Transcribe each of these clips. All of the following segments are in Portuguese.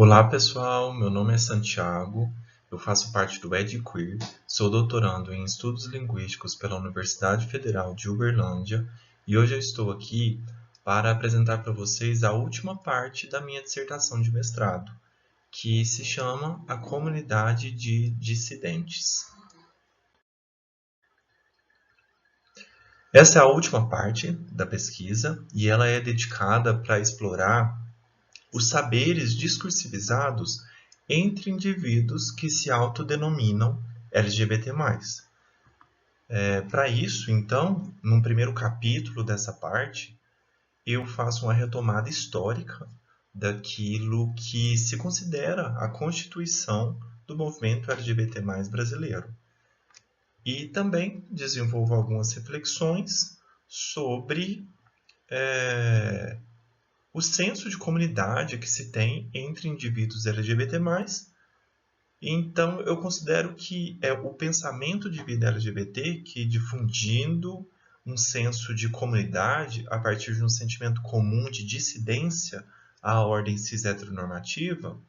Olá pessoal, meu nome é Santiago, eu faço parte do EdQueer, sou doutorando em Estudos Linguísticos pela Universidade Federal de Uberlândia e hoje eu estou aqui para apresentar para vocês a última parte da minha dissertação de mestrado, que se chama A Comunidade de Dissidentes. Essa é a última parte da pesquisa e ela é dedicada para explorar os saberes discursivizados entre indivíduos que se autodenominam LGBT+. Para isso, então, num primeiro capítulo dessa parte, eu faço uma retomada histórica daquilo que se considera a constituição do movimento LGBT+ brasileiro. E também desenvolvo algumas reflexões sobre o senso de comunidade que se tem entre indivíduos LGBT+. Então, eu considero que é o pensamento de vida LGBT que, difundindo um senso de comunidade a partir de um sentimento comum de dissidência à ordem cis heteronormativa,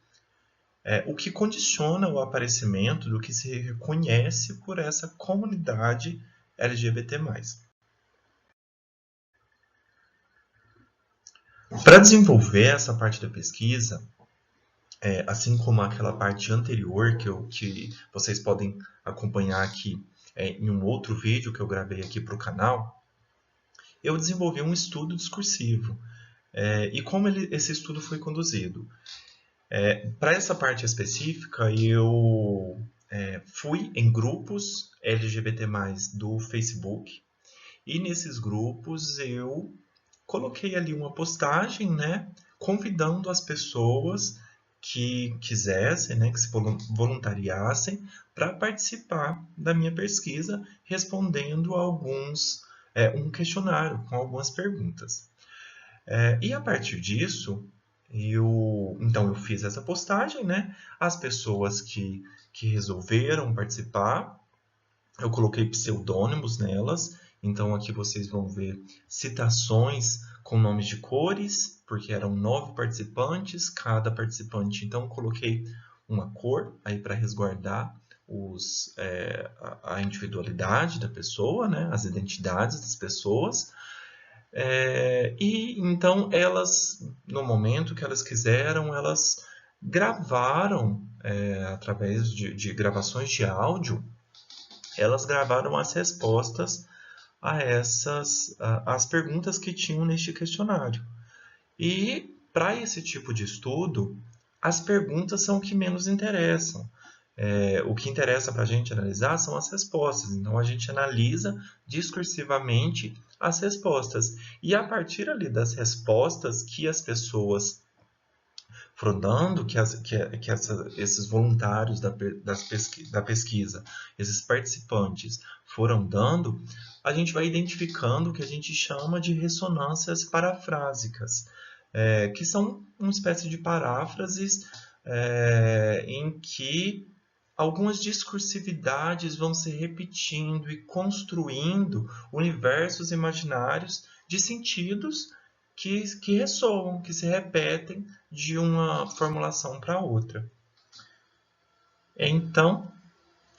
o que condiciona o aparecimento do que se reconhece por essa comunidade LGBT+. Para desenvolver essa parte da pesquisa, assim como aquela parte anterior que vocês podem acompanhar aqui em um outro vídeo que eu gravei aqui para o canal, eu desenvolvi um estudo discursivo. E como esse estudo foi conduzido? Para essa parte específica, eu fui em grupos LGBT+, do Facebook, e nesses grupos eu coloquei ali uma postagem, né, convidando as pessoas que quisessem, né, que se voluntariassem para participar da minha pesquisa, respondendo a um questionário com algumas perguntas. E a partir disso, eu fiz essa postagem, né? As pessoas que resolveram participar, eu coloquei pseudônimos nelas, então aqui vocês vão ver citações com nomes de cores, porque eram 9 participantes, cada participante, então coloquei uma cor aí para resguardar a individualidade da pessoa, né? As identidades das pessoas. E então elas, no momento que elas quiseram, elas gravaram, através de gravações de áudio, elas gravaram as respostas às perguntas que tinham neste questionário. E para esse tipo de estudo, as perguntas são o que menos interessam. O que interessa para a gente analisar são as respostas. Então, a gente analisa discursivamente as respostas. E a partir ali das respostas que as pessoas foram dando, esses voluntários da pesquisa, esses participantes foram dando, a gente vai identificando o que a gente chama de ressonâncias parafrásicas, que são uma espécie de paráfrases em que algumas discursividades vão se repetindo e construindo universos imaginários de sentidos que ressoam, que se repetem de uma formulação para outra. Então,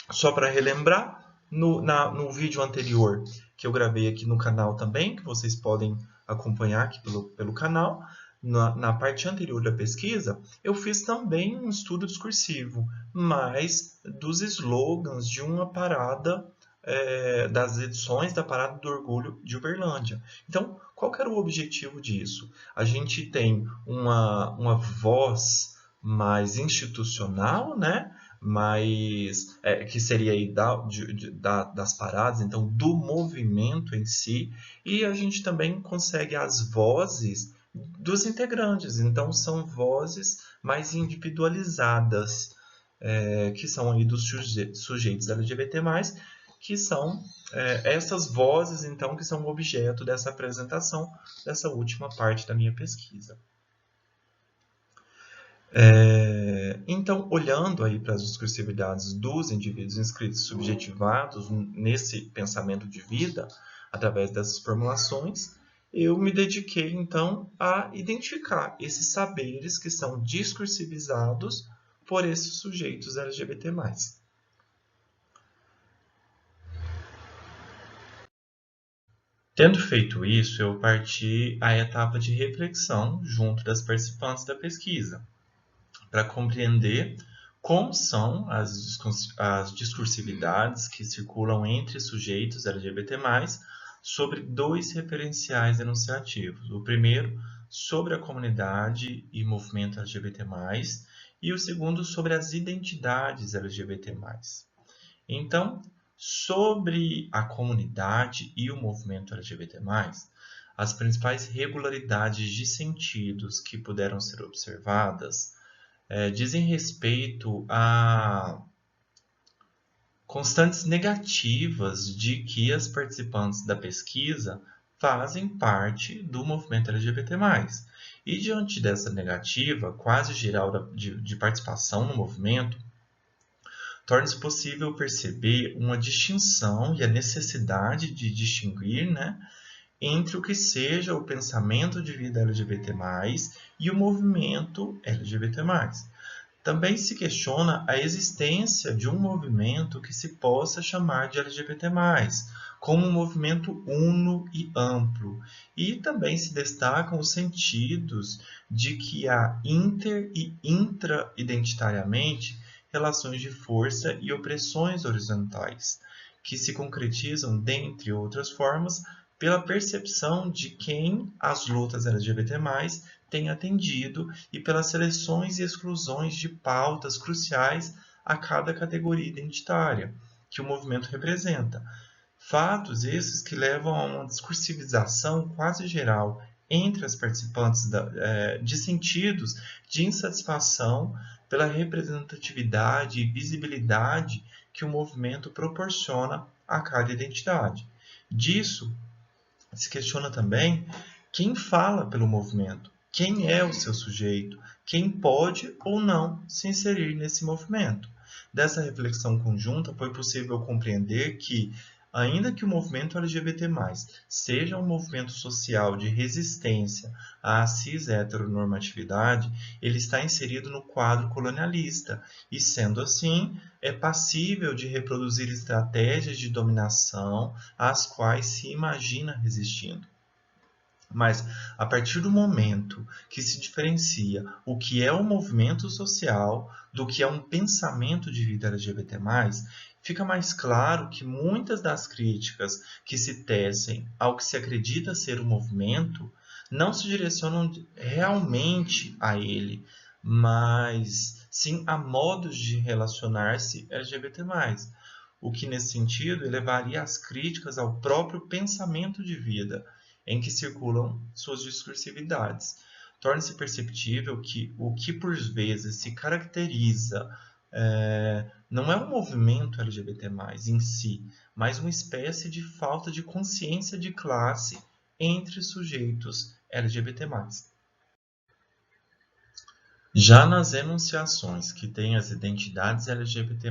só para relembrar, no vídeo anterior que eu gravei aqui no canal também, que vocês podem acompanhar aqui pelo canal, na parte anterior da pesquisa, eu fiz também um estudo discursivo, mas dos slogans de uma parada, das edições da Parada do Orgulho de Uberlândia. Então, qual que era o objetivo disso? A gente tem uma voz mais institucional, né? Que seria aí das paradas, então do movimento em si, e a gente também consegue as vozes dos integrantes, então são vozes mais individualizadas, que são aí dos sujeitos LGBT+, que são essas vozes, então, que são objeto dessa apresentação, dessa última parte da minha pesquisa. Então, olhando aí para as discursividades dos indivíduos inscritos subjetivados nesse pensamento de vida, através dessas formulações, eu me dediquei, então, a identificar esses saberes que são discursivizados por esses sujeitos LGBT+. Tendo feito isso, eu parti à etapa de reflexão junto das participantes da pesquisa, para compreender como são as discursividades que circulam entre sujeitos LGBT+, sobre dois referenciais enunciativos. O primeiro, sobre a comunidade e movimento LGBT+, e o segundo, sobre as identidades LGBT+. Então, sobre a comunidade e o movimento LGBT+, as principais regularidades de sentidos que puderam ser observadas dizem respeito a constantes negativas de que as participantes da pesquisa fazem parte do movimento LGBT+. E diante dessa negativa quase geral de participação no movimento, torna-se possível perceber uma distinção e a necessidade de distinguir, né, entre o que seja o pensamento de vida LGBT+, e o movimento LGBT+. Também se questiona a existência de um movimento que se possa chamar de LGBT+, como um movimento uno e amplo. E também se destacam os sentidos de que há inter- e intra-identitariamente relações de força e opressões horizontais, que se concretizam, dentre outras formas, pela percepção de quem as lutas LGBT+, têm atendido e pelas seleções e exclusões de pautas cruciais a cada categoria identitária que o movimento representa. Fatos esses que levam a uma discursivização quase geral entre as participantes de sentidos de insatisfação pela representatividade e visibilidade que o movimento proporciona a cada identidade. Disso, se questiona também quem fala pelo movimento, quem é o seu sujeito, quem pode ou não se inserir nesse movimento. Dessa reflexão conjunta, foi possível compreender que, ainda que o movimento LGBT+, seja um movimento social de resistência à cis-heteronormatividade, ele está inserido no quadro colonialista e, sendo assim, é passível de reproduzir estratégias de dominação às quais se imagina resistindo. Mas, a partir do momento que se diferencia o que é um movimento social do que é um pensamento de vida LGBT+, fica mais claro que muitas das críticas que se tecem ao que se acredita ser o movimento não se direcionam realmente a ele, mas sim a modos de relacionar-se LGBT+, o que nesse sentido elevaria as críticas ao próprio pensamento de vida, em que circulam suas discursividades. Torna-se perceptível que o que por vezes se caracteriza não é um movimento LGBT+, em si, mas uma espécie de falta de consciência de classe entre sujeitos LGBT+. Já nas enunciações que têm as identidades LGBT+,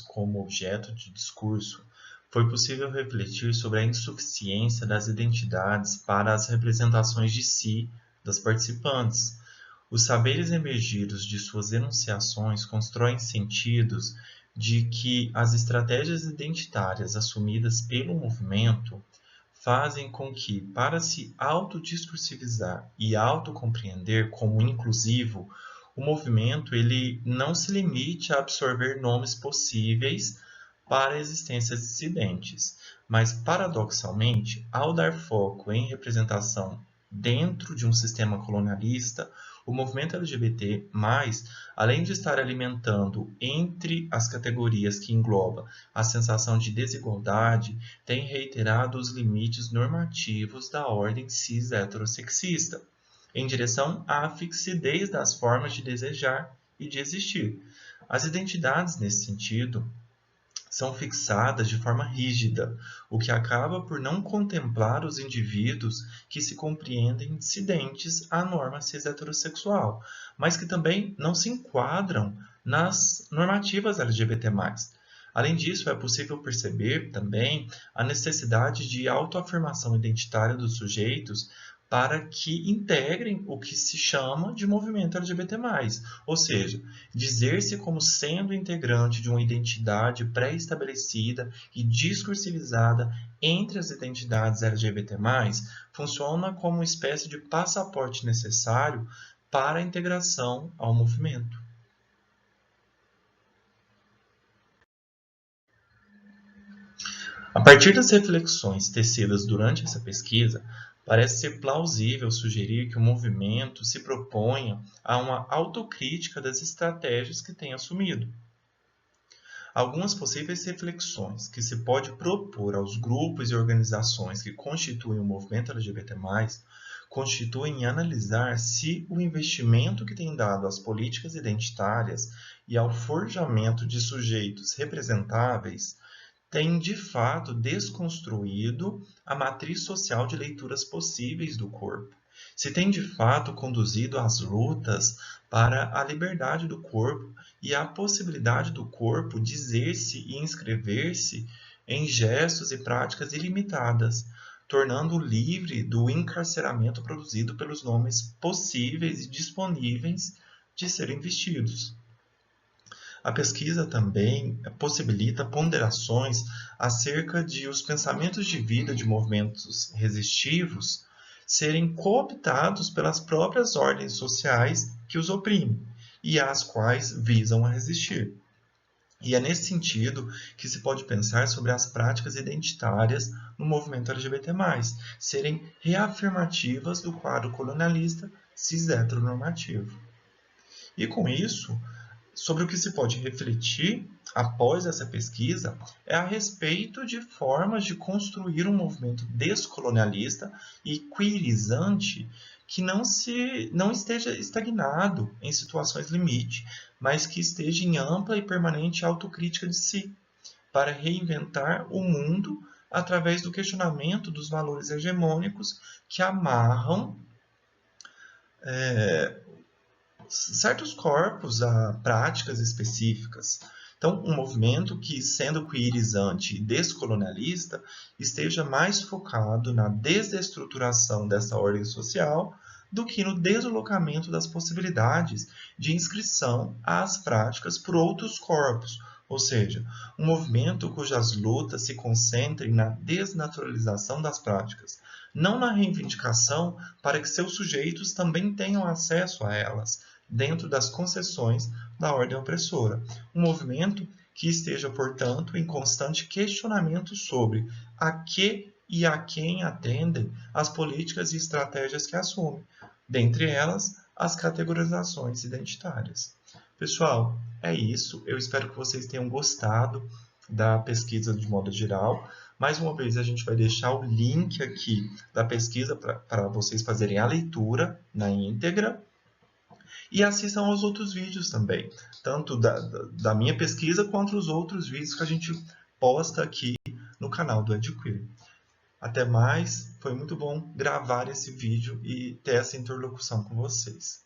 como objeto de discurso, foi possível refletir sobre a insuficiência das identidades para as representações de si das participantes. Os saberes emergidos de suas enunciações constroem sentidos de que as estratégias identitárias assumidas pelo movimento fazem com que, para se autodiscursivizar e autocompreender como inclusivo, o movimento ele não se limite a absorver nomes possíveis para existências dissidentes, mas, paradoxalmente, ao dar foco em representação dentro de um sistema colonialista, o movimento LGBT+, além de estar alimentando entre as categorias que engloba a sensação de desigualdade, tem reiterado os limites normativos da ordem cis-heterossexista, em direção à fixidez das formas de desejar e de existir. As identidades, nesse sentido, são fixadas de forma rígida, o que acaba por não contemplar os indivíduos que se compreendem dissidentes à norma cis-heterossexual, mas que também não se enquadram nas normativas LGBT+. Além disso, é possível perceber também a necessidade de autoafirmação identitária dos sujeitos para que integrem o que se chama de movimento LGBT+. Ou seja, dizer-se como sendo integrante de uma identidade pré-estabelecida e discursivizada entre as identidades LGBT+, funciona como uma espécie de passaporte necessário para a integração ao movimento. A partir das reflexões tecidas durante essa pesquisa, parece ser plausível sugerir que o movimento se proponha a uma autocrítica das estratégias que tem assumido. Algumas possíveis reflexões que se pode propor aos grupos e organizações que constituem o movimento LGBT+, constituem analisar se o investimento que tem dado às políticas identitárias e ao forjamento de sujeitos representáveis tem de fato desconstruído a matriz social de leituras possíveis do corpo. Se tem de fato conduzido às lutas para a liberdade do corpo e a possibilidade do corpo dizer-se e inscrever-se em gestos e práticas ilimitadas, tornando-o livre do encarceramento produzido pelos nomes possíveis e disponíveis de serem vestidos. A pesquisa também possibilita ponderações acerca de os pensamentos de vida de movimentos resistivos serem cooptados pelas próprias ordens sociais que os oprimem e às quais visam a resistir. E é nesse sentido que se pode pensar sobre as práticas identitárias no movimento LGBT+, serem reafirmativas do quadro colonialista cis-heteronormativo. E com isso, sobre o que se pode refletir após essa pesquisa é a respeito de formas de construir um movimento descolonialista e queerizante que não esteja estagnado em situações limite, mas que esteja em ampla e permanente autocrítica de si, para reinventar o mundo através do questionamento dos valores hegemônicos que amarram certos corpos a práticas específicas. Então, um movimento que, sendo queerizante e descolonialista, esteja mais focado na desestruturação dessa ordem social do que no deslocamento das possibilidades de inscrição às práticas por outros corpos, ou seja, um movimento cujas lutas se concentrem na desnaturalização das práticas, não na reivindicação para que seus sujeitos também tenham acesso a elas, dentro das concessões da ordem opressora. Um movimento que esteja, portanto, em constante questionamento sobre a que e a quem atendem as políticas e estratégias que assumem, dentre elas, as categorizações identitárias. Pessoal, é isso. Eu espero que vocês tenham gostado da pesquisa de modo geral. Mais uma vez, a gente vai deixar o link aqui da pesquisa para vocês fazerem a leitura na íntegra. E assistam aos outros vídeos também, tanto da minha pesquisa quanto os outros vídeos que a gente posta aqui no canal do EdQueer. Até mais, foi muito bom gravar esse vídeo e ter essa interlocução com vocês.